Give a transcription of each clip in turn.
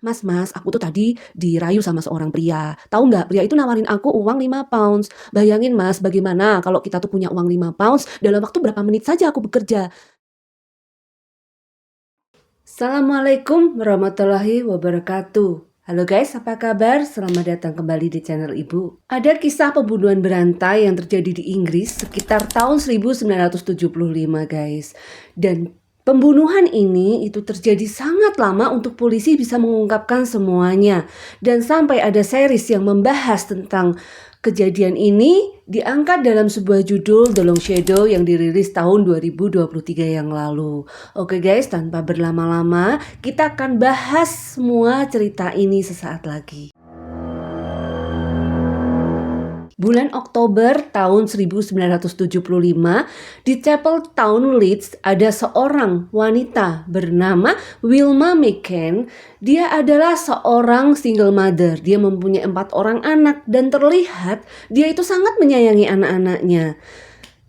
Mas, aku tuh tadi dirayu sama seorang pria. Tahu nggak, pria itu nawarin aku uang 5 pounds. Bayangin Mas, bagaimana kalau kita tuh punya uang 5 pounds, dalam waktu berapa menit saja aku bekerja. Assalamualaikum warahmatullahi wabarakatuh. Halo guys, apa kabar? Selamat datang kembali di channel Ibu. Ada kisah pembunuhan berantai yang terjadi di Inggris sekitar tahun 1975 guys. Dan pembunuhan ini itu terjadi sangat lama untuk polisi bisa mengungkapkan semuanya. Dan sampai ada series yang membahas tentang kejadian ini diangkat dalam sebuah judul The Long Shadow yang dirilis tahun 2023 yang lalu. Oke guys, tanpa berlama-lama, kita akan bahas semua cerita ini sesaat lagi. Bulan Oktober tahun 1975 di Chapel Town, Leeds ada seorang wanita bernama Wilma McCann. Dia adalah seorang single mother. Dia mempunyai 4 orang anak dan terlihat dia itu sangat menyayangi anak-anaknya.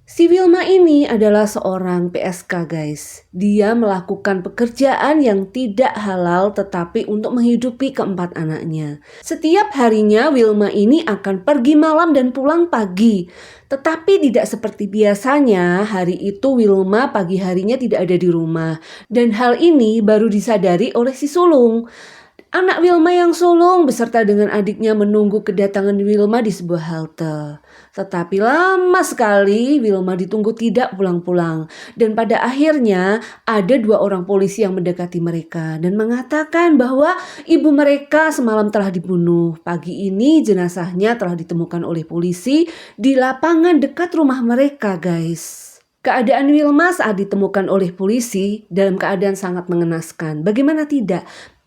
Si Wilma ini adalah seorang PSK guys. Dia melakukan pekerjaan yang tidak halal tetapi untuk menghidupi keempat anaknya. Setiap harinya Wilma ini akan pergi malam dan pulang pagi. Tetapi tidak seperti biasanya, hari itu Wilma pagi harinya tidak ada di rumah. Dan hal ini baru disadari oleh si sulung. Anak Wilma yang sulung beserta dengan adiknya menunggu kedatangan Wilma di sebuah halte. Tetapi lama sekali Wilma ditunggu tidak pulang-pulang. Dan pada akhirnya ada 2 orang polisi yang mendekati mereka dan mengatakan bahwa ibu mereka semalam telah dibunuh. Pagi ini jenazahnya telah ditemukan oleh polisi di lapangan dekat rumah mereka guys. Keadaan Wilma saat ditemukan oleh polisi dalam keadaan sangat mengenaskan. Bagaimana tidak?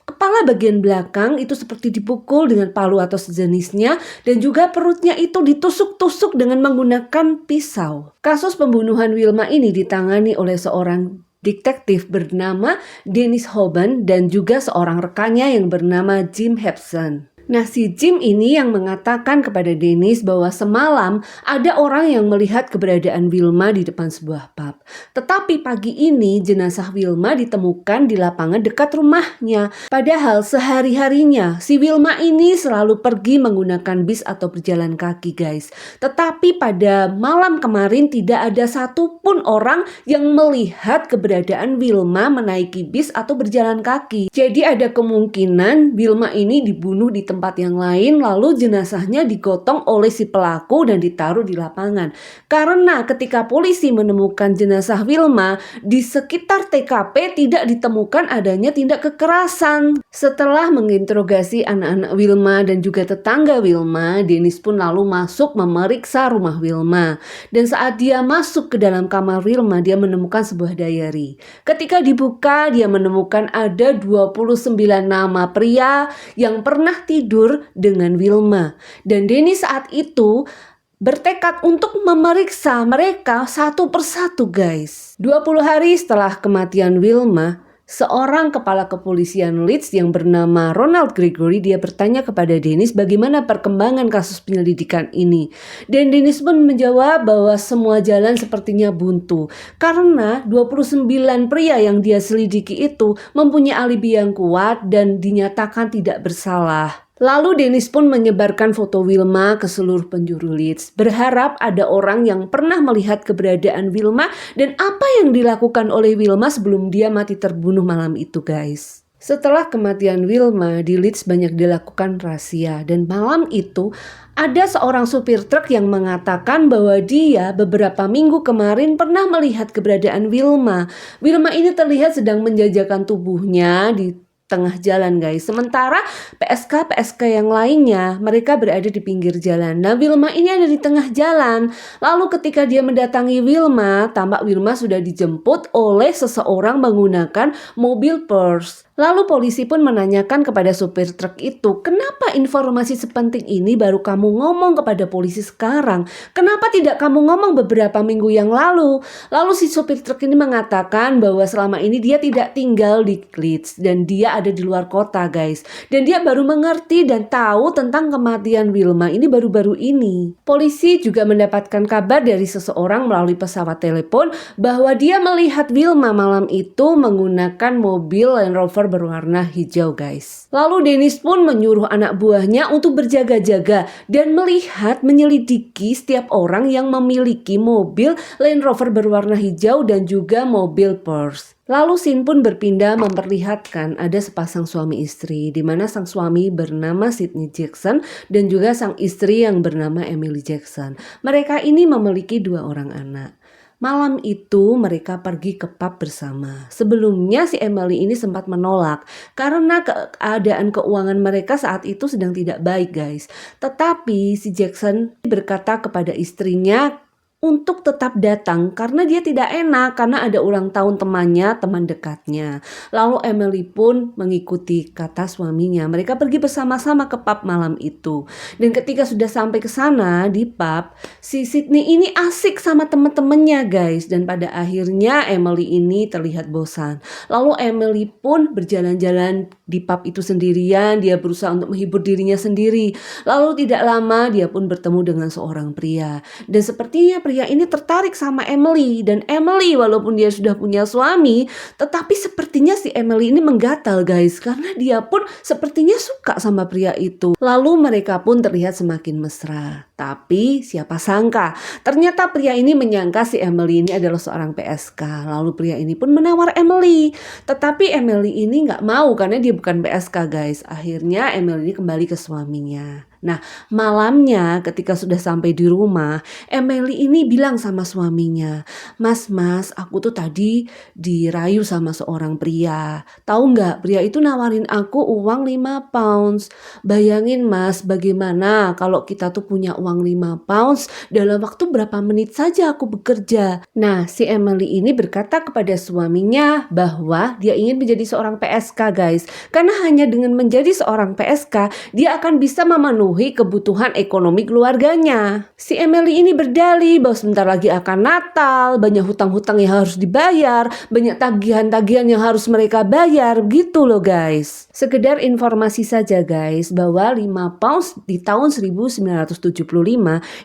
Kepala bagian belakang itu seperti dipukul dengan palu atau sejenisnya dan juga perutnya itu ditusuk-tusuk dengan menggunakan pisau. Kasus pembunuhan Wilma ini ditangani oleh seorang detektif bernama Dennis Hoban dan juga seorang rekannya yang bernama Jim Hepson. Nah, si Jim ini yang mengatakan kepada Dennis bahwa semalam ada orang yang melihat keberadaan Wilma di depan sebuah pub. Tetapi pagi ini jenazah Wilma ditemukan di lapangan dekat rumahnya. Padahal sehari-harinya si Wilma ini selalu pergi menggunakan bis atau berjalan kaki guys. Tetapi pada malam kemarin tidak ada satupun orang yang melihat keberadaan Wilma menaiki bis atau berjalan kaki. Jadi ada kemungkinan Wilma ini dibunuh di tempat yang lain lalu jenazahnya digotong oleh si pelaku dan ditaruh di lapangan. Karena ketika polisi menemukan jenazah Wilma di sekitar TKP tidak ditemukan adanya tindak kekerasan. Setelah menginterogasi anak-anak Wilma dan juga tetangga Wilma, Dennis pun lalu masuk memeriksa rumah Wilma. Dan saat dia masuk ke dalam kamar Wilma, dia menemukan sebuah diary. Ketika dibuka, dia menemukan ada 29 nama pria yang pernah tidur dengan Wilma. Dan Dennis saat itu bertekad untuk memeriksa mereka satu persatu guys. 20 hari setelah kematian Wilma, seorang kepala kepolisian Leeds yang bernama Ronald Gregory dia bertanya kepada Dennis bagaimana perkembangan kasus penyelidikan ini. Dan Dennis pun menjawab bahwa semua jalan sepertinya buntu karena 29 pria yang dia selidiki itu mempunyai alibi yang kuat dan dinyatakan tidak bersalah. Lalu Dennis pun menyebarkan foto Wilma ke seluruh penjuru Leeds, berharap ada orang yang pernah melihat keberadaan Wilma dan apa yang dilakukan oleh Wilma sebelum dia mati terbunuh malam itu guys. Setelah kematian Wilma di Leeds banyak dilakukan rahasia dan malam itu ada seorang supir truk yang mengatakan bahwa dia beberapa minggu kemarin pernah melihat keberadaan Wilma. Wilma ini terlihat sedang menjajakan tubuhnya di tengah jalan guys. Sementara PSK yang lainnya mereka berada di pinggir jalan. Nah, Wilma ini ada di tengah jalan. Lalu ketika dia mendatangi Wilma, tampak Wilma sudah dijemput oleh seseorang menggunakan mobil Porsche. Lalu polisi pun menanyakan kepada supir truk itu, kenapa informasi sepenting ini baru kamu ngomong kepada polisi sekarang? Kenapa tidak kamu ngomong beberapa minggu yang lalu? Lalu si supir truk ini mengatakan bahwa selama ini dia tidak tinggal di Leeds dan dia ada di luar kota guys. Dan dia baru mengerti dan tahu tentang kematian Wilma ini baru-baru ini. Polisi juga mendapatkan kabar dari seseorang melalui pesawat telepon bahwa dia melihat Wilma malam itu menggunakan mobil Land Rover berwarna hijau guys. Lalu Dennis pun menyuruh anak buahnya untuk berjaga-jaga dan melihat menyelidiki setiap orang yang memiliki mobil Land Rover berwarna hijau dan juga mobil Porsche. Lalu scene pun berpindah memperlihatkan ada sepasang suami istri di mana sang suami bernama Sidney Jackson dan juga sang istri yang bernama Emily Jackson. Mereka ini memiliki 2 orang anak. Malam itu mereka pergi ke pub bersama. Sebelumnya si Emily ini sempat menolak karena keadaan keuangan mereka saat itu sedang tidak baik guys. Tetapi si Jackson berkata kepada istrinya untuk tetap datang karena dia tidak enak karena ada ulang tahun temannya, teman dekatnya. Lalu Emily pun mengikuti kata suaminya. Mereka pergi bersama-sama ke pub malam itu. Dan ketika sudah sampai ke sana di pub, si Sidney ini asik sama teman-temannya guys. Dan pada akhirnya Emily ini terlihat bosan. Lalu Emily pun berjalan-jalan di pub itu sendirian. Dia berusaha untuk menghibur dirinya sendiri. Lalu tidak lama dia pun bertemu dengan seorang pria. Dan sepertinya pria ini tertarik sama Emily, dan Emily walaupun dia sudah punya suami, tetapi sepertinya si Emily ini menggatal guys, karena dia pun sepertinya suka sama pria itu. Lalu mereka pun terlihat semakin mesra. Tapi siapa sangka, ternyata pria ini menyangka si Emily ini adalah seorang PSK. Lalu pria ini pun menawar Emily. Tetapi Emily ini gak mau karena dia bukan PSK guys. Akhirnya Emily ini kembali ke suaminya. Nah, malamnya ketika sudah sampai di rumah, Emily ini bilang sama suaminya, Mas, aku tuh tadi dirayu sama seorang pria. Tahu nggak, pria itu nawarin aku uang 5 pounds. Bayangin Mas, bagaimana kalau kita tuh punya uang 5 pounds dalam waktu berapa menit saja aku bekerja. Nah, si Emily ini berkata kepada suaminya bahwa dia ingin menjadi seorang PSK guys. Karena hanya dengan menjadi seorang PSK, dia akan bisa memenuhi kebutuhan ekonomi keluarganya. Si Emily ini berdalih bahwa sebentar lagi akan Natal, banyak hutang-hutang yang harus dibayar, banyak tagihan-tagihan yang harus mereka bayar, gitu loh guys. Sekedar informasi saja guys, bahwa 5 pounds di tahun 1975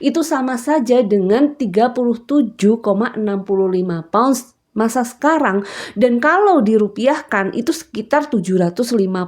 itu sama saja dengan 37,65 pounds masa sekarang, dan kalau dirupiahkan itu sekitar 750.000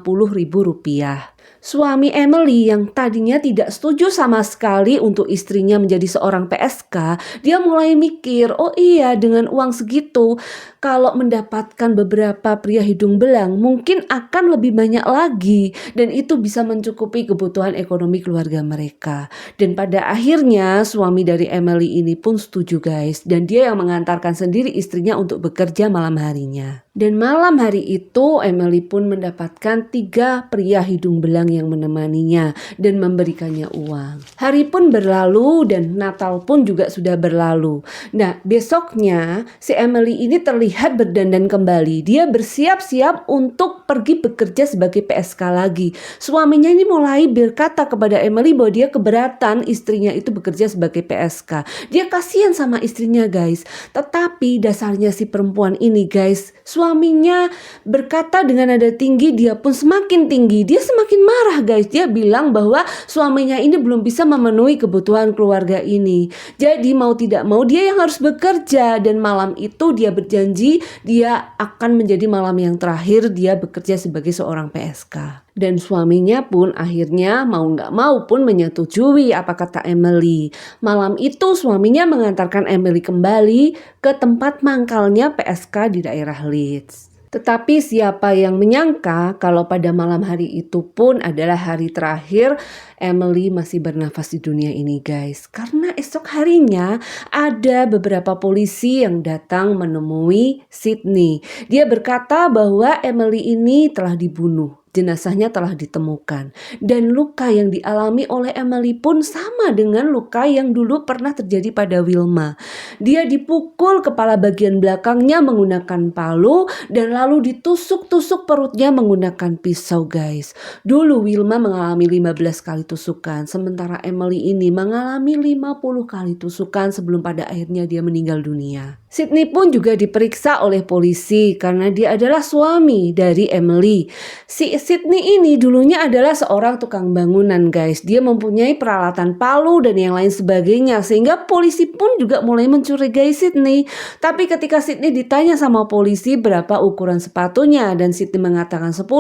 rupiah. Suami Emily yang tadinya tidak setuju sama sekali untuk istrinya menjadi seorang PSK, dia mulai mikir, oh iya dengan uang segitu, kalau mendapatkan beberapa pria hidung belang mungkin akan lebih banyak lagi, dan itu bisa mencukupi kebutuhan ekonomi keluarga mereka. Dan pada akhirnya suami dari Emily ini pun setuju guys, dan dia yang mengantarkan sendiri istrinya untuk bekerja malam harinya. Dan malam hari itu Emily pun mendapatkan 3 pria hidung belang yang menemaninya dan memberikannya uang. Hari pun berlalu dan Natal pun juga sudah berlalu. Nah, besoknya si Emily ini terlihat berdandan kembali. Dia bersiap-siap untuk pergi bekerja sebagai PSK lagi. Suaminya ini mulai berkata kepada Emily bahwa dia keberatan istrinya itu bekerja sebagai PSK. Dia kasihan sama istrinya guys. Tetapi dasarnya si perempuan ini guys, suaminya berkata dengan nada tinggi, dia pun semakin tinggi. Dia semakin marah guys. Dia bilang bahwa suaminya ini belum bisa memenuhi kebutuhan keluarga ini. Jadi mau tidak mau dia yang harus bekerja. Dan malam itu dia berjanji dia akan menjadi malam yang terakhir dia bekerja sebagai seorang PSK. Dan suaminya pun akhirnya mau gak mau pun menyetujui apa kata Emily. Malam itu suaminya mengantarkan Emily kembali ke tempat mangkalnya PSK di daerah Leeds. Tetapi siapa yang menyangka kalau pada malam hari itu pun adalah hari terakhir Emily masih bernafas di dunia ini guys. Karena esok harinya ada beberapa polisi yang datang menemui Sidney. Dia berkata bahwa Emily ini telah dibunuh. Jenazahnya telah ditemukan dan luka yang dialami oleh Emily pun sama dengan luka yang dulu pernah terjadi pada Wilma. Dia dipukul kepala bagian belakangnya menggunakan palu dan lalu ditusuk-tusuk perutnya menggunakan pisau guys. Dulu Wilma mengalami 15 kali tusukan, sementara Emily ini mengalami 50 kali tusukan sebelum pada akhirnya dia meninggal dunia. Sidney pun juga diperiksa oleh polisi karena dia adalah suami dari Emily. Si Sydney ini dulunya adalah seorang tukang bangunan guys. Dia mempunyai peralatan palu dan yang lain sebagainya, sehingga polisi pun juga mulai mencurigai Sydney. Tapi ketika Sydney ditanya sama polisi berapa ukuran sepatunya dan Sydney mengatakan 10,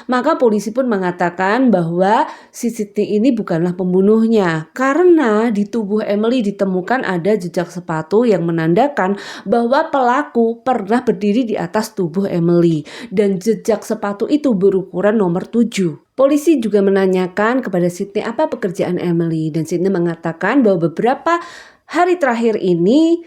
maka polisi pun mengatakan bahwa si Sydney ini bukanlah pembunuhnya, karena di tubuh Emily ditemukan ada jejak sepatu yang menandakan bahwa pelaku pernah berdiri di atas tubuh Emily dan jejak sepatu itu berukuran nomor 7. Polisi juga menanyakan kepada Sydney apa pekerjaan Emily dan Sydney mengatakan bahwa beberapa hari terakhir ini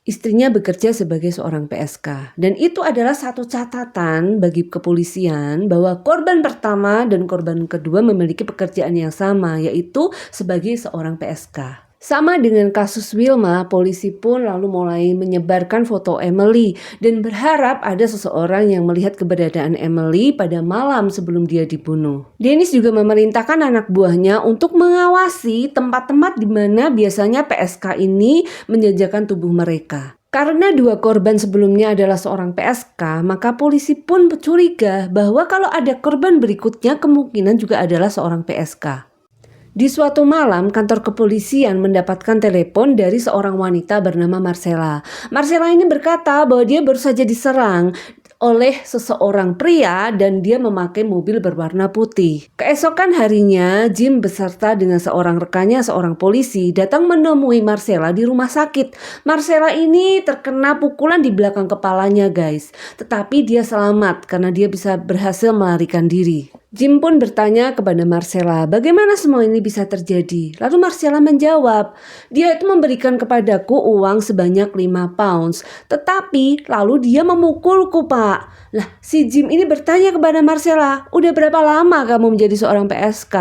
istrinya bekerja sebagai seorang PSK. Dan itu adalah satu catatan bagi kepolisian bahwa korban pertama dan korban kedua memiliki pekerjaan yang sama, yaitu sebagai seorang PSK. Sama dengan kasus Wilma, polisi pun lalu mulai menyebarkan foto Emily dan berharap ada seseorang yang melihat keberadaan Emily pada malam sebelum dia dibunuh. Dennis juga memerintahkan anak buahnya untuk mengawasi tempat-tempat di mana biasanya PSK ini menjajakan tubuh mereka. Karena dua korban sebelumnya adalah seorang PSK, maka polisi pun curiga bahwa kalau ada korban berikutnya kemungkinan juga adalah seorang PSK. Di suatu malam, kantor kepolisian mendapatkan telepon dari seorang wanita bernama Marcella. Marcella ini berkata bahwa dia baru saja diserang oleh seseorang pria dan dia memakai mobil berwarna putih. Keesokan harinya, Jim beserta dengan seorang rekannya, seorang polisi, datang menemui Marcella di rumah sakit. Marcella ini terkena pukulan di belakang kepalanya guys, tetapi dia selamat karena dia bisa berhasil melarikan diri. Jim pun bertanya kepada Marcella, bagaimana semua ini bisa terjadi? Lalu Marcella menjawab, dia itu memberikan kepadaku uang sebanyak 5 pounds, tetapi lalu dia memukulku pak. Lah si Jim ini bertanya kepada Marcella, udah berapa lama kamu menjadi seorang PSK?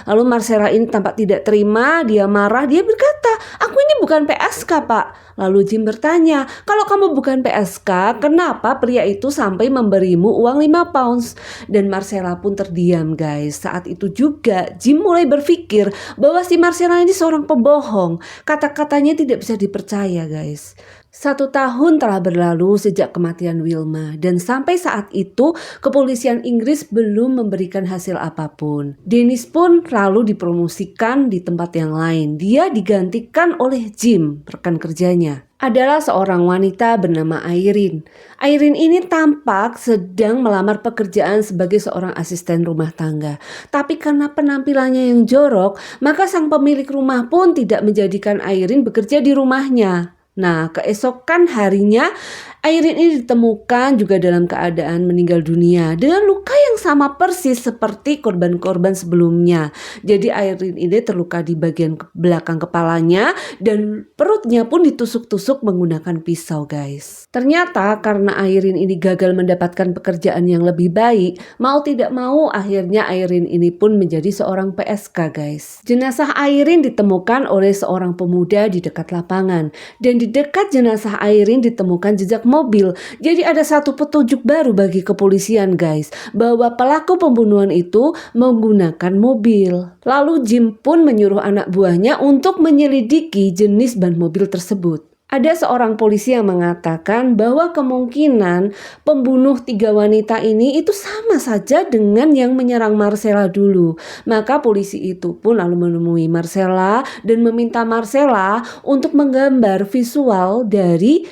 Lalu Marcella ini tampak tidak terima, dia marah, dia berkata, aku ini bukan PSK pak. Lalu Jim bertanya, kalau kamu bukan PSK, kenapa pria itu sampai memberimu uang 5 pounds? Dan Marcella pun terdiam guys. Saat itu juga Jim mulai berpikir bahwa si Marcella ini seorang pembohong. Kata-katanya tidak bisa dipercaya guys. 1 tahun telah berlalu sejak kematian Wilma dan sampai saat itu kepolisian Inggris belum memberikan hasil apapun. Dennis pun lalu dipromosikan di tempat yang lain. Dia digantikan oleh Jim, rekan kerjanya. Adalah seorang wanita bernama Irene. Irene ini tampak sedang melamar pekerjaan sebagai seorang asisten rumah tangga. Tapi karena penampilannya yang jorok, maka sang pemilik rumah pun tidak menjadikan Irene bekerja di rumahnya. Nah, keesokan harinya Irene ini ditemukan juga dalam keadaan meninggal dunia dengan luka yang sama persis seperti korban-korban sebelumnya. Jadi Irene ini terluka di bagian belakang kepalanya dan perutnya pun ditusuk-tusuk menggunakan pisau guys. Ternyata karena Irene ini gagal mendapatkan pekerjaan yang lebih baik, mau tidak mau akhirnya Irene ini pun menjadi seorang PSK guys. Jenazah Irene ditemukan oleh seorang pemuda di dekat lapangan dan di dekat jenazah Irene ditemukan jejak mobil. Jadi ada satu petunjuk baru bagi kepolisian guys, bahwa pelaku pembunuhan itu menggunakan mobil. Lalu Jim pun menyuruh anak buahnya untuk menyelidiki jenis ban mobil tersebut. Ada seorang polisi yang mengatakan bahwa kemungkinan pembunuh 3 wanita ini itu sama saja dengan yang menyerang Marcella dulu. Maka polisi itu pun lalu menemui Marcella dan meminta Marcella untuk menggambar visual dari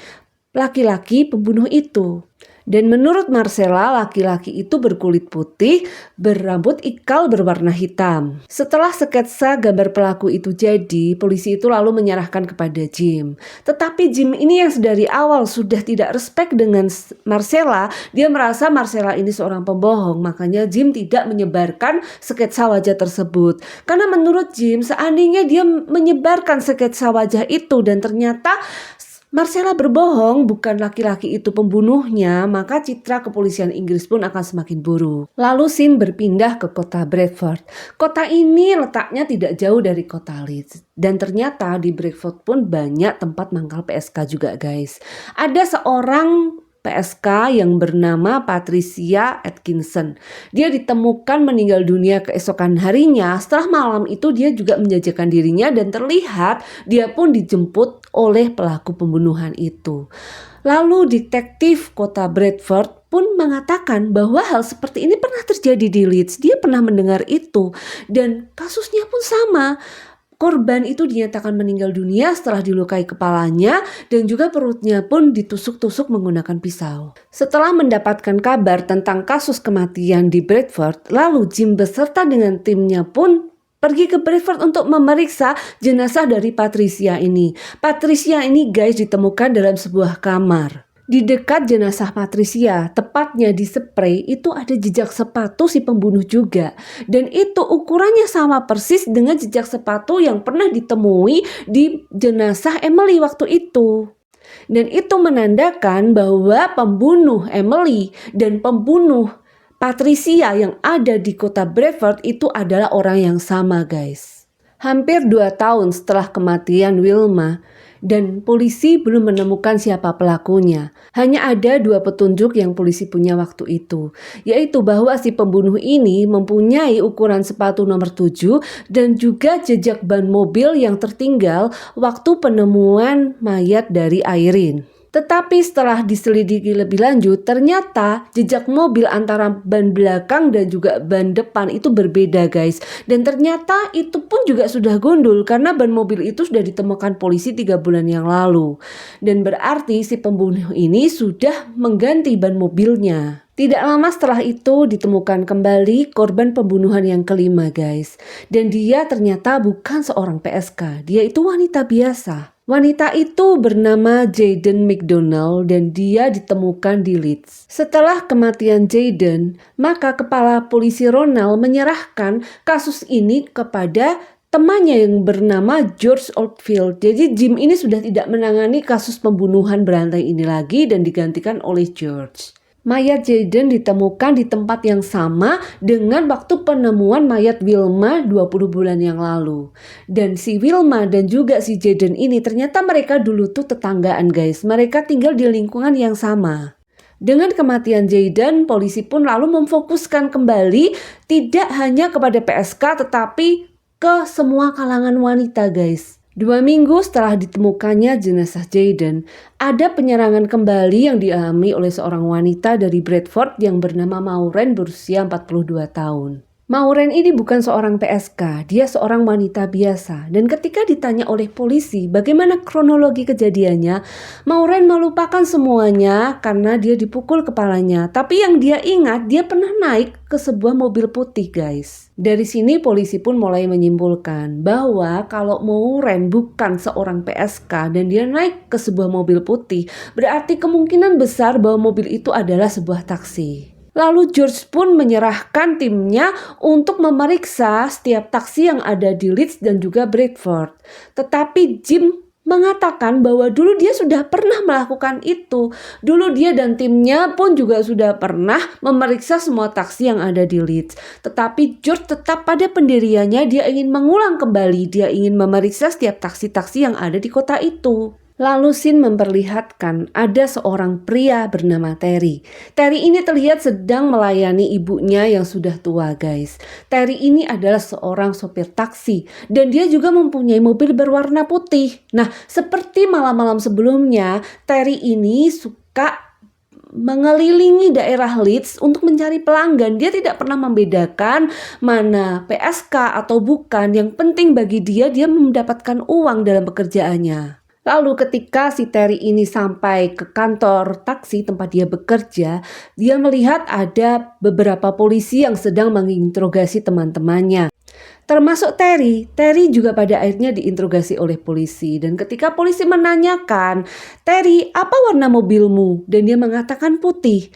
laki-laki pembunuh itu. Dan menurut Marcella, laki-laki itu berkulit putih, berambut ikal berwarna hitam. Setelah sketsa gambar pelaku itu jadi, polisi itu lalu menyerahkan kepada Jim. Tetapi Jim ini yang dari awal sudah tidak respect dengan Marcella, dia merasa Marcella ini seorang pembohong. Makanya Jim tidak menyebarkan sketsa wajah tersebut. Karena menurut Jim, seandainya dia menyebarkan sketsa wajah itu dan ternyata Marcella berbohong, bukan laki-laki itu pembunuhnya, maka citra kepolisian Inggris pun akan semakin buruk. Lalu Scene berpindah ke kota Bradford. Kota ini letaknya tidak jauh dari kota Leeds. Dan ternyata di Bradford pun banyak tempat mangkal PSK juga guys. Ada seorang PSK yang bernama Patricia Atkinson. Dia ditemukan meninggal dunia keesokan harinya. Setelah malam itu dia juga menjajakan dirinya dan terlihat dia pun dijemput oleh pelaku pembunuhan itu. Lalu detektif kota Bradford pun mengatakan bahwa hal seperti ini pernah terjadi di Leeds. Dia pernah mendengar itu dan kasusnya pun sama. Korban itu dinyatakan meninggal dunia setelah dilukai kepalanya dan juga perutnya pun ditusuk-tusuk menggunakan pisau. Setelah mendapatkan kabar tentang kasus kematian di Bradford, lalu Jim beserta dengan timnya pun pergi ke Bradford untuk memeriksa jenazah dari Patricia ini. Patricia ini guys ditemukan dalam sebuah kamar. Di dekat jenazah Patricia, tepatnya di spray, itu ada jejak sepatu si pembunuh juga. Dan itu ukurannya sama persis dengan jejak sepatu yang pernah ditemui di jenazah Emily waktu itu. Dan itu menandakan bahwa pembunuh Emily dan pembunuh Patricia yang ada di kota Bradford itu adalah orang yang sama guys. Hampir 2 tahun setelah kematian Wilma, dan polisi belum menemukan siapa pelakunya. Hanya ada 2 petunjuk yang polisi punya waktu itu, yaitu bahwa si pembunuh ini mempunyai ukuran sepatu nomor 7 dan juga jejak ban mobil yang tertinggal waktu penemuan mayat dari Irene. Tetapi setelah diselidiki lebih lanjut, ternyata jejak mobil antara ban belakang dan juga ban depan itu berbeda guys. Dan ternyata itu pun juga sudah gundul karena ban mobil itu sudah ditemukan polisi 3 bulan yang lalu. Dan berarti si pembunuh ini sudah mengganti ban mobilnya. Tidak lama setelah itu ditemukan kembali korban pembunuhan yang kelima guys. Dan dia ternyata bukan seorang PSK, dia itu wanita biasa. Wanita itu bernama Jayden McDonald dan dia ditemukan di Leeds. Setelah kematian Jayden, maka kepala polisi Ronald menyerahkan kasus ini kepada temannya yang bernama George Oldfield. Jadi Jim ini sudah tidak menangani kasus pembunuhan berantai ini lagi dan digantikan oleh George. Mayat Jayden ditemukan di tempat yang sama dengan waktu penemuan mayat Wilma 20 bulan yang lalu. Dan si Wilma dan juga si Jayden ini ternyata mereka dulu tuh tetanggaan guys. Mereka tinggal di lingkungan yang sama. Dengan kematian Jayden, polisi pun lalu memfokuskan kembali tidak hanya kepada PSK tetapi ke semua kalangan wanita guys. 2 minggu setelah ditemukannya jenazah Jayden, ada penyerangan kembali yang dialami oleh seorang wanita dari Bradford yang bernama Maureen berusia 42 tahun. Maureen ini bukan seorang PSK, dia seorang wanita biasa. Dan ketika ditanya oleh polisi bagaimana kronologi kejadiannya, Maureen melupakan semuanya karena dia dipukul kepalanya. Tapi yang dia ingat, dia pernah naik ke sebuah mobil putih guys. Dari sini polisi pun mulai menyimpulkan bahwa kalau Maureen bukan seorang PSK dan dia naik ke sebuah mobil putih, berarti kemungkinan besar bahwa mobil itu adalah sebuah taksi. Lalu George pun menyerahkan timnya untuk memeriksa setiap taksi yang ada di Leeds dan juga Bradford. Tetapi Jim mengatakan bahwa dulu dia sudah pernah melakukan itu. Dulu dia dan timnya pun juga sudah pernah memeriksa semua taksi yang ada di Leeds. Tetapi George tetap pada pendiriannya, dia ingin mengulang kembali. Dia ingin memeriksa setiap taksi-taksi yang ada di kota itu. Lalu scene memperlihatkan ada seorang pria bernama Terry. Terry ini terlihat sedang melayani ibunya yang sudah tua guys. Terry ini adalah seorang sopir taksi dan dia juga mempunyai mobil berwarna putih. Nah, seperti malam-malam sebelumnya, Terry ini suka mengelilingi daerah Leeds untuk mencari pelanggan. Dia tidak pernah membedakan mana PSK atau bukan. Yang penting bagi dia mendapatkan uang dalam pekerjaannya. Lalu ketika si Terry ini sampai ke kantor taksi tempat dia bekerja, dia melihat ada beberapa polisi yang sedang menginterogasi teman-temannya. Termasuk Terry. Terry juga pada akhirnya diinterogasi oleh polisi. Dan ketika polisi menanyakan, "Terry, apa warna mobilmu?" Dan dia mengatakan putih.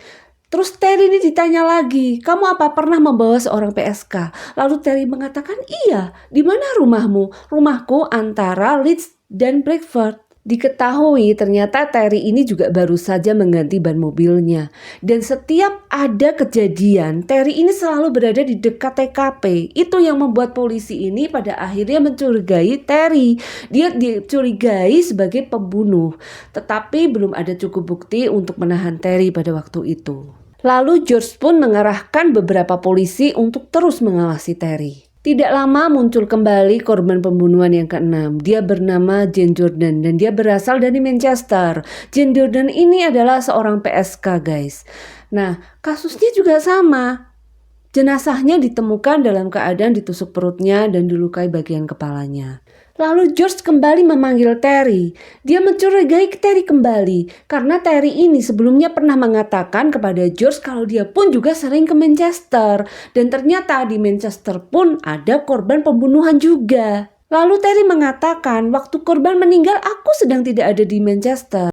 Terus Terry ini ditanya lagi, "Kamu apa pernah membawa seorang PSK?" Lalu Terry mengatakan, "Iya, di mana rumahmu?" "Rumahku antara Leeds dan Bradford." Diketahui ternyata Terry ini juga baru saja mengganti ban mobilnya. Dan setiap ada kejadian, Terry ini selalu berada di dekat TKP. Itu yang membuat polisi ini pada akhirnya mencurigai Terry. Dia dicurigai sebagai pembunuh. Tetapi belum ada cukup bukti untuk menahan Terry pada waktu itu. Lalu George pun mengarahkan beberapa polisi untuk terus mengawasi Terry. Tidak lama muncul kembali korban pembunuhan yang keenam. Dia bernama Jane Jordan dan dia berasal dari Manchester. Jane Jordan ini adalah seorang PSK guys. Nah, kasusnya juga sama. Jenazahnya ditemukan dalam keadaan ditusuk perutnya dan dilukai bagian kepalanya. Lalu George kembali memanggil Terry. Dia mencurigai Terry kembali karena Terry ini sebelumnya pernah mengatakan kepada George kalau dia pun juga sering ke Manchester. Dan ternyata di Manchester pun ada korban pembunuhan juga. Lalu Terry mengatakan waktu korban meninggal aku sedang tidak ada di Manchester.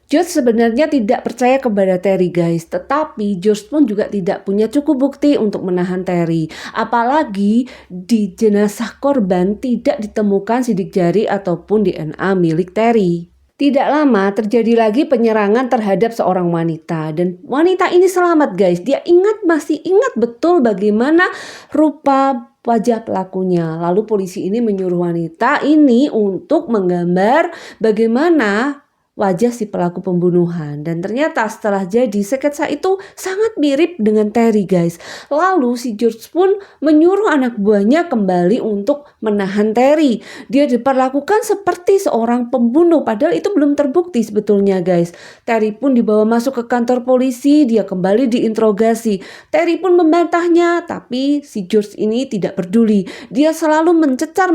George sebenarnya tidak percaya kepada Terry guys, tetapi George pun juga tidak punya cukup bukti untuk menahan Terry. Apalagi di jenazah korban tidak ditemukan sidik jari ataupun DNA milik Terry. Tidak lama terjadi lagi penyerangan terhadap seorang wanita dan wanita ini selamat guys. Dia masih ingat betul bagaimana rupa wajah pelakunya. Lalu polisi ini menyuruh wanita ini untuk menggambar bagaimana wajah si pelaku pembunuhan. Dan ternyata setelah jadi sketsa itu sangat mirip dengan Terry guys. Lalu si George pun menyuruh anak buahnya kembali untuk menahan Terry. Dia diperlakukan seperti seorang pembunuh padahal itu belum terbukti sebetulnya guys. Terry pun dibawa masuk ke kantor polisi. Dia kembali diinterogasi. Terry pun membantahnya, tapi si George ini tidak peduli. Dia selalu mencecar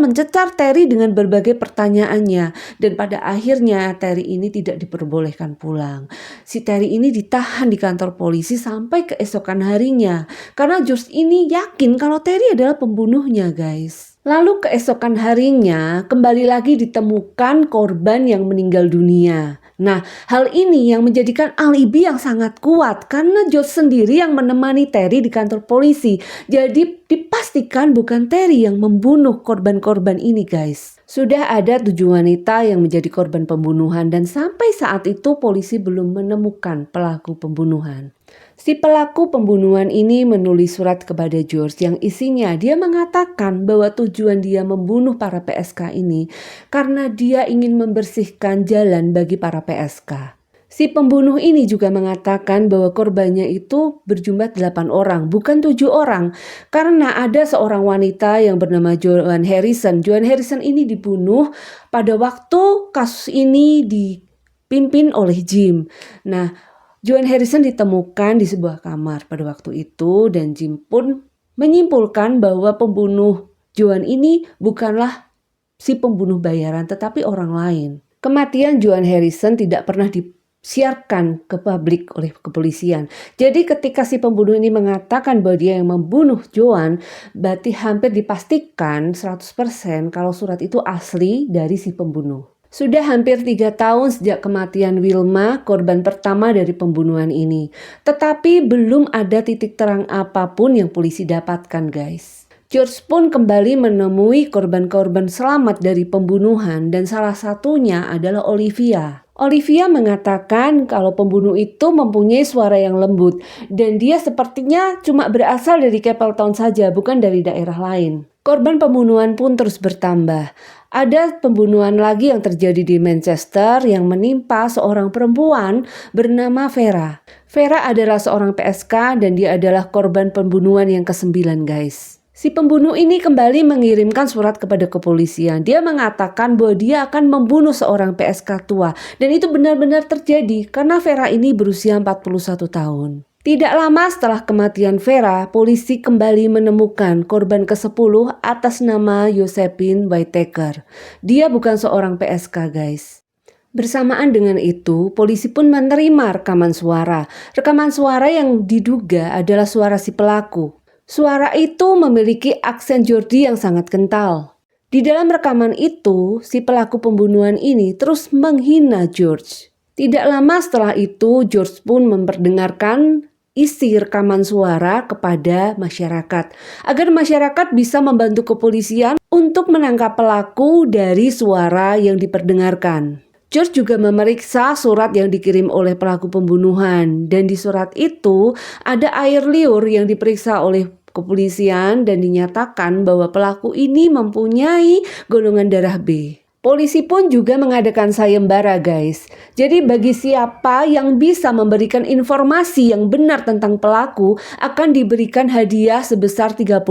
Terry dengan berbagai pertanyaannya. Dan pada akhirnya Terry ini tidak diperbolehkan pulang. Si Terry ini ditahan di kantor polisi sampai keesokan harinya. Karena George ini yakin kalau Terry adalah pembunuhnya guys. Lalu keesokan harinya kembali lagi ditemukan korban yang meninggal dunia. Nah, hal ini yang menjadikan alibi yang sangat kuat karena George sendiri yang menemani Terry di kantor polisi. Jadi dipastikan bukan Terry yang membunuh korban-korban ini guys. Sudah ada 7 wanita yang menjadi korban pembunuhan dan sampai saat itu polisi belum menemukan pelaku pembunuhan. Si pelaku pembunuhan ini menulis surat kepada George yang isinya dia mengatakan bahwa tujuan dia membunuh para PSK ini karena dia ingin membersihkan jalan bagi para PSK. Si pembunuh ini juga mengatakan bahwa korbannya itu berjumlah 8 orang, bukan 7 orang. Karena ada seorang wanita yang bernama Joan Harrison. Joan Harrison ini dibunuh pada waktu kasus ini dipimpin oleh Jim. Nah, Joan Harrison ditemukan di sebuah kamar pada waktu itu dan Jim pun menyimpulkan bahwa pembunuh Joan ini bukanlah si pembunuh bayaran tetapi orang lain. Kematian Joan Harrison tidak pernah disiarkan ke publik oleh kepolisian. Jadi ketika si pembunuh ini mengatakan bahwa dia yang membunuh Joan, berarti hampir dipastikan 100% kalau surat itu asli dari si pembunuh. Sudah hampir 3 tahun sejak kematian Wilma, korban pertama dari pembunuhan ini. Tetapi belum ada titik terang apapun yang polisi dapatkan guys. George pun kembali menemui korban-korban selamat dari pembunuhan dan salah satunya adalah Olivia. Olivia mengatakan kalau pembunuh itu mempunyai suara yang lembut dan dia sepertinya cuma berasal dari Capleton saja, bukan dari daerah lain. Korban pembunuhan pun terus bertambah. Ada pembunuhan lagi yang terjadi di Manchester yang menimpa seorang perempuan bernama Vera. Vera adalah seorang PSK dan dia adalah korban pembunuhan yang ke-9 guys. Si pembunuh ini kembali mengirimkan surat kepada kepolisian. Dia mengatakan bahwa dia akan membunuh seorang PSK tua. Dan itu benar-benar terjadi karena Vera ini berusia 41 tahun. Tidak lama setelah kematian Vera, polisi kembali menemukan korban ke-10 atas nama Josephine Whittaker. Dia bukan seorang PSK guys. Bersamaan dengan itu, polisi pun menerima rekaman suara. Rekaman suara yang diduga adalah suara si pelaku. Suara itu memiliki aksen Geordie yang sangat kental. Di dalam rekaman itu, si pelaku pembunuhan ini terus menghina George. Tidak lama setelah itu, George pun memperdengarkan isi rekaman suara kepada masyarakat agar masyarakat bisa membantu kepolisian untuk menangkap pelaku dari suara yang diperdengarkan. George juga memeriksa surat yang dikirim oleh pelaku pembunuhan dan di surat itu ada air liur yang diperiksa oleh kepolisian dan dinyatakan bahwa pelaku ini mempunyai golongan darah B. Polisi pun juga mengadakan sayembara guys. Jadi bagi siapa yang bisa memberikan informasi yang benar tentang pelaku akan diberikan hadiah sebesar 30.000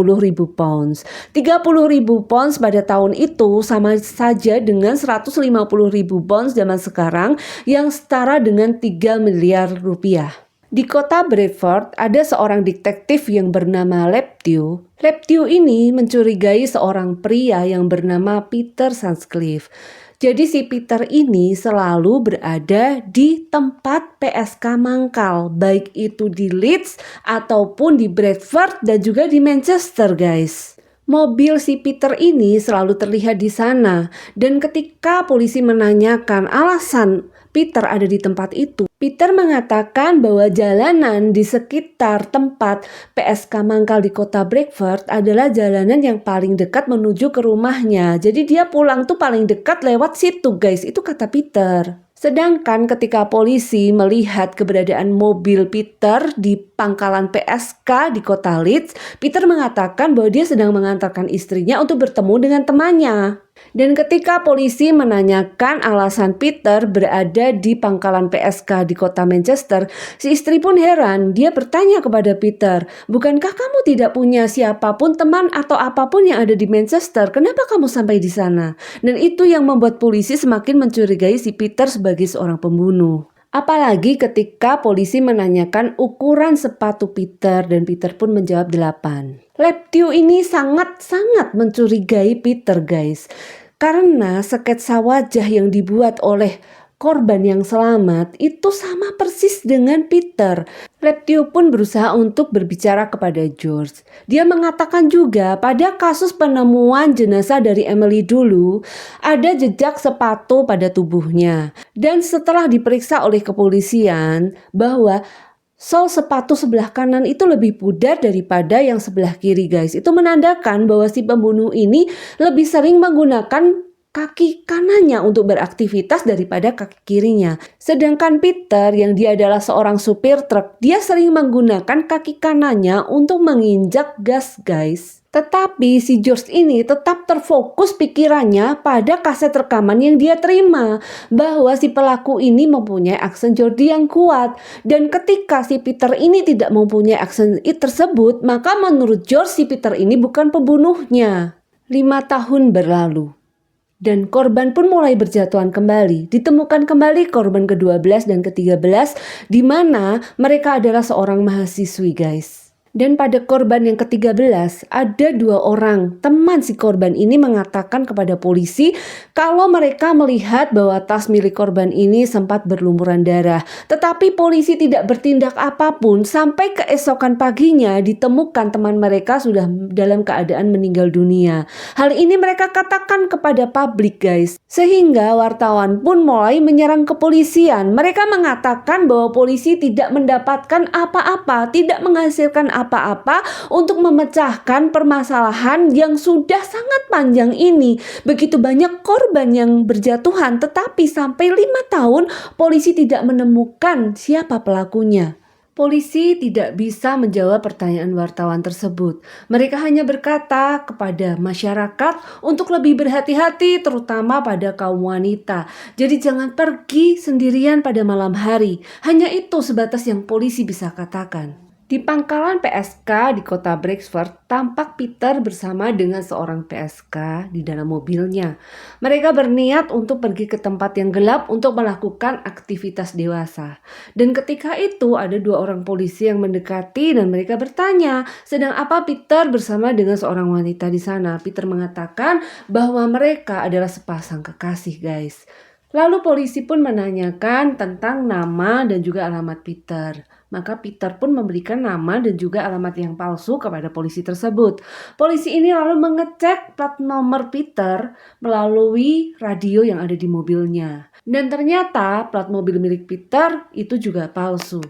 pounds. 30.000 pounds pada tahun itu sama saja dengan 150.000 pounds zaman sekarang yang setara dengan 3 miliar rupiah. Di kota Bradford ada seorang detektif yang bernama Leptew. Leptew ini mencurigai seorang pria yang bernama Peter Sutcliffe. Jadi si Peter ini selalu berada di tempat PSK mangkal, baik itu di Leeds ataupun di Bradford dan juga di Manchester guys. Mobil si Peter ini selalu terlihat di sana dan ketika polisi menanyakan alasan Peter ada di tempat itu, Peter mengatakan bahwa jalanan di sekitar tempat PSK mangkal di kota Bradford adalah jalanan yang paling dekat menuju ke rumahnya. Jadi dia pulang tuh paling dekat lewat situ guys, itu kata Peter. Sedangkan ketika polisi melihat keberadaan mobil Peter di pangkalan PSK di kota Leeds, Peter mengatakan bahwa dia sedang mengantarkan istrinya untuk bertemu dengan temannya. Dan ketika polisi menanyakan alasan Peter berada di pangkalan PSK di kota Manchester, si istri pun heran. Dia bertanya kepada Peter, "Bukankah kamu tidak punya siapapun teman atau apapun yang ada di Manchester? Kenapa kamu sampai di sana?" Dan itu yang membuat polisi semakin mencurigai si Peter sebagai seorang pembunuh. Apalagi ketika polisi menanyakan ukuran sepatu Peter dan Peter pun menjawab 8. Leptew ini sangat-sangat mencurigai Peter guys. Karena sketsa wajah yang dibuat oleh korban yang selamat itu sama persis dengan Peter. Leptew pun berusaha untuk berbicara kepada George. Dia mengatakan juga pada kasus penemuan jenazah dari Emily dulu ada jejak sepatu pada tubuhnya. Dan setelah diperiksa oleh kepolisian bahwa sol sepatu sebelah kanan itu lebih pudar daripada yang sebelah kiri guys. Itu menandakan bahwa si pembunuh ini lebih sering menggunakan kaki kanannya untuk beraktivitas daripada kaki kirinya. Sedangkan Peter yang dia adalah seorang supir truk, dia sering menggunakan kaki kanannya untuk menginjak gas guys. Tetapi si George ini tetap terfokus pikirannya pada kaset rekaman yang dia terima bahwa si pelaku ini mempunyai aksen Geordie yang kuat. Dan ketika si Peter ini tidak mempunyai aksen tersebut, maka menurut George si Peter ini bukan pembunuhnya. 5 tahun berlalu. Dan korban pun mulai berjatuhan kembali. Ditemukan kembali korban ke-12 dan ke-13 di mana mereka adalah seorang mahasiswi guys. Dan pada korban yang ke-13 ada 2 orang teman si korban ini mengatakan kepada polisi kalau mereka melihat bahwa tas milik korban ini sempat berlumuran darah. Tetapi polisi tidak bertindak apapun sampai keesokan paginya ditemukan teman mereka sudah dalam keadaan meninggal dunia. Hal ini mereka katakan kepada publik guys. Sehingga wartawan pun mulai menyerang kepolisian. Mereka mengatakan bahwa polisi tidak mendapatkan apa-apa, tidak menghasilkan apa-apa untuk memecahkan permasalahan yang sudah sangat panjang ini. Begitu banyak korban yang berjatuhan, tetapi sampai 5 tahun polisi tidak menemukan siapa pelakunya. Polisi tidak bisa menjawab pertanyaan wartawan tersebut. Mereka hanya berkata kepada masyarakat untuk lebih berhati-hati terutama pada kaum wanita. Jadi jangan pergi sendirian pada malam hari. Hanya itu sebatas yang polisi bisa katakan. Di pangkalan PSK di kota Bradford, tampak Peter bersama dengan seorang PSK di dalam mobilnya. Mereka berniat untuk pergi ke tempat yang gelap untuk melakukan aktivitas dewasa. Dan ketika itu ada 2 orang polisi yang mendekati dan mereka bertanya, sedang apa Peter bersama dengan seorang wanita di sana? Peter mengatakan bahwa mereka adalah sepasang kekasih guys. Lalu polisi pun menanyakan tentang nama dan juga alamat Peter. Maka Peter pun memberikan nama dan juga alamat yang palsu kepada polisi tersebut. Polisi ini lalu mengecek plat nomor Peter melalui radio yang ada di mobilnya. Dan ternyata plat mobil milik Peter itu juga palsu.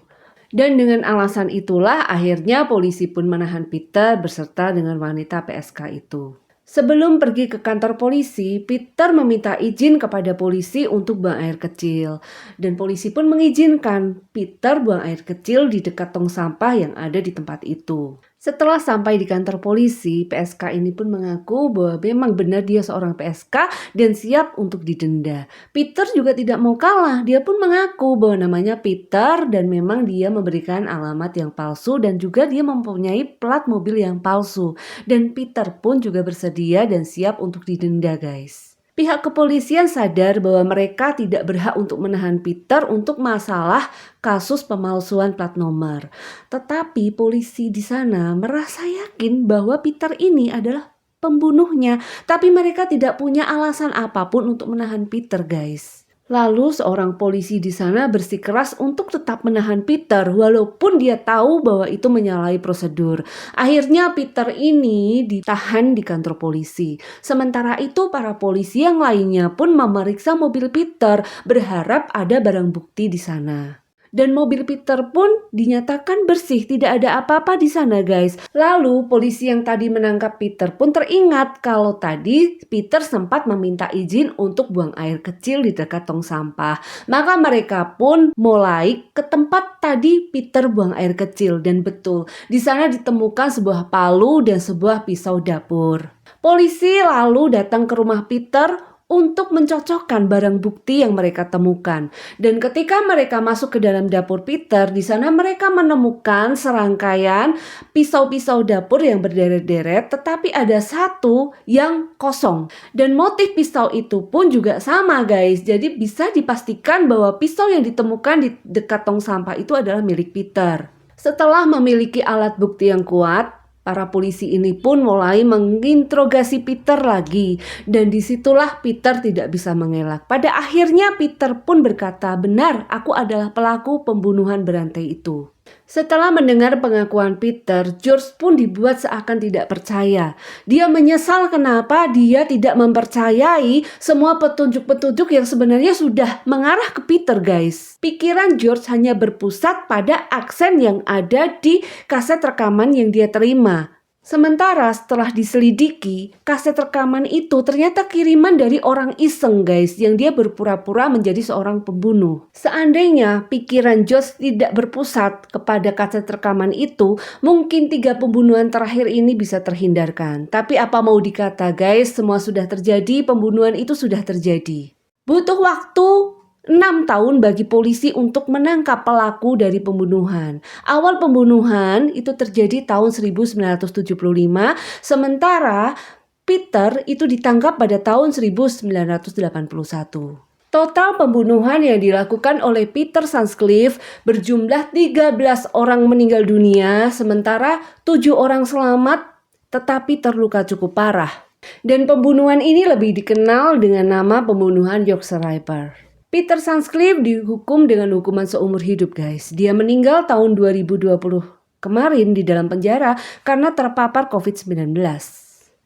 Dan dengan alasan itulah akhirnya polisi pun menahan Peter beserta dengan wanita PSK itu. Sebelum pergi ke kantor polisi, Peter meminta izin kepada polisi untuk buang air kecil. Dan polisi pun mengizinkan Peter buang air kecil di dekat tong sampah yang ada di tempat itu. Setelah sampai di kantor polisi, PSK ini pun mengaku bahwa memang benar dia seorang PSK dan siap untuk didenda. Peter juga tidak mau kalah, dia pun mengaku bahwa namanya Peter dan memang dia memberikan alamat yang palsu dan juga dia mempunyai plat mobil yang palsu. Dan Peter pun juga bersedia dan siap untuk didenda, guys. Pihak kepolisian sadar bahwa mereka tidak berhak untuk menahan Peter untuk masalah kasus pemalsuan plat nomor. Tetapi polisi di sana merasa yakin bahwa Peter ini adalah pembunuhnya, tapi mereka tidak punya alasan apapun untuk menahan Peter, guys. Lalu seorang polisi di sana bersikeras untuk tetap menahan Peter walaupun dia tahu bahwa itu menyalahi prosedur. Akhirnya Peter ini ditahan di kantor polisi. Sementara itu para polisi yang lainnya pun memeriksa mobil Peter berharap ada barang bukti di sana. Dan mobil Peter pun dinyatakan bersih, tidak ada apa-apa di sana, guys. Lalu polisi yang tadi menangkap Peter pun teringat kalau tadi Peter sempat meminta izin untuk buang air kecil di dekat tong sampah. Maka mereka pun mulai ke tempat tadi Peter buang air kecil dan betul di sana ditemukan sebuah palu dan sebuah pisau dapur. Polisi lalu datang ke rumah Peter untuk mencocokkan barang bukti yang mereka temukan. Dan ketika mereka masuk ke dalam dapur Peter, di sana mereka menemukan serangkaian pisau-pisau dapur yang berderet-deret, tetapi ada satu yang kosong. Dan motif pisau itu pun juga sama, guys. Jadi bisa dipastikan bahwa pisau yang ditemukan di dekat tong sampah itu adalah milik Peter. Setelah memiliki alat bukti yang kuat, para polisi ini pun mulai menginterogasi Peter lagi dan disitulah Peter tidak bisa mengelak. Pada akhirnya Peter pun berkata, "Benar, aku adalah pelaku pembunuhan berantai itu." Setelah mendengar pengakuan Peter, George pun dibuat seakan tidak percaya. Dia menyesal kenapa dia tidak mempercayai semua petunjuk-petunjuk yang sebenarnya sudah mengarah ke Peter, guys. Pikiran George hanya berpusat pada aksen yang ada di kaset rekaman yang dia terima. Sementara setelah diselidiki, kaset rekaman itu ternyata kiriman dari orang iseng, guys, yang dia berpura-pura menjadi seorang pembunuh. Seandainya pikiran George tidak berpusat kepada kaset rekaman itu, mungkin 3 pembunuhan terakhir ini bisa terhindarkan. Tapi apa mau dikata, guys, semua sudah terjadi, pembunuhan itu sudah terjadi. Butuh waktu 6 tahun bagi polisi untuk menangkap pelaku dari pembunuhan. Awal pembunuhan itu terjadi tahun 1975, sementara Peter itu ditangkap pada tahun 1981. Total pembunuhan yang dilakukan oleh Peter Sutcliffe berjumlah 13 orang meninggal dunia, sementara 7 orang selamat tetapi terluka cukup parah. Dan pembunuhan ini lebih dikenal dengan nama pembunuhan Yorkshire Ripper. Peter Sutcliffe dihukum dengan hukuman seumur hidup, guys. Dia meninggal tahun 2020 kemarin di dalam penjara karena terpapar COVID-19.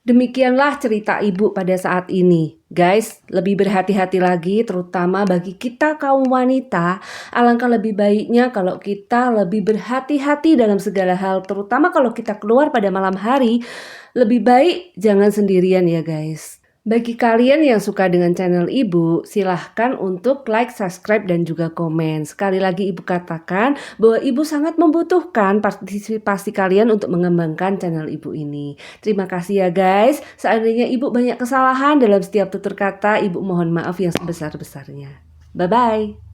Demikianlah cerita ibu pada saat ini. Guys, lebih berhati-hati lagi terutama bagi kita kaum wanita. Alangkah lebih baiknya kalau kita lebih berhati-hati dalam segala hal, terutama kalau kita keluar pada malam hari. Lebih baik jangan sendirian ya, guys. Bagi kalian yang suka dengan channel Ibu, silahkan untuk like, subscribe, dan juga komen. Sekali lagi Ibu katakan bahwa Ibu sangat membutuhkan partisipasi kalian untuk mengembangkan channel Ibu ini. Terima kasih ya guys. Seandainya Ibu banyak kesalahan dalam setiap tutur kata, Ibu mohon maaf yang sebesar-besarnya. Bye-bye.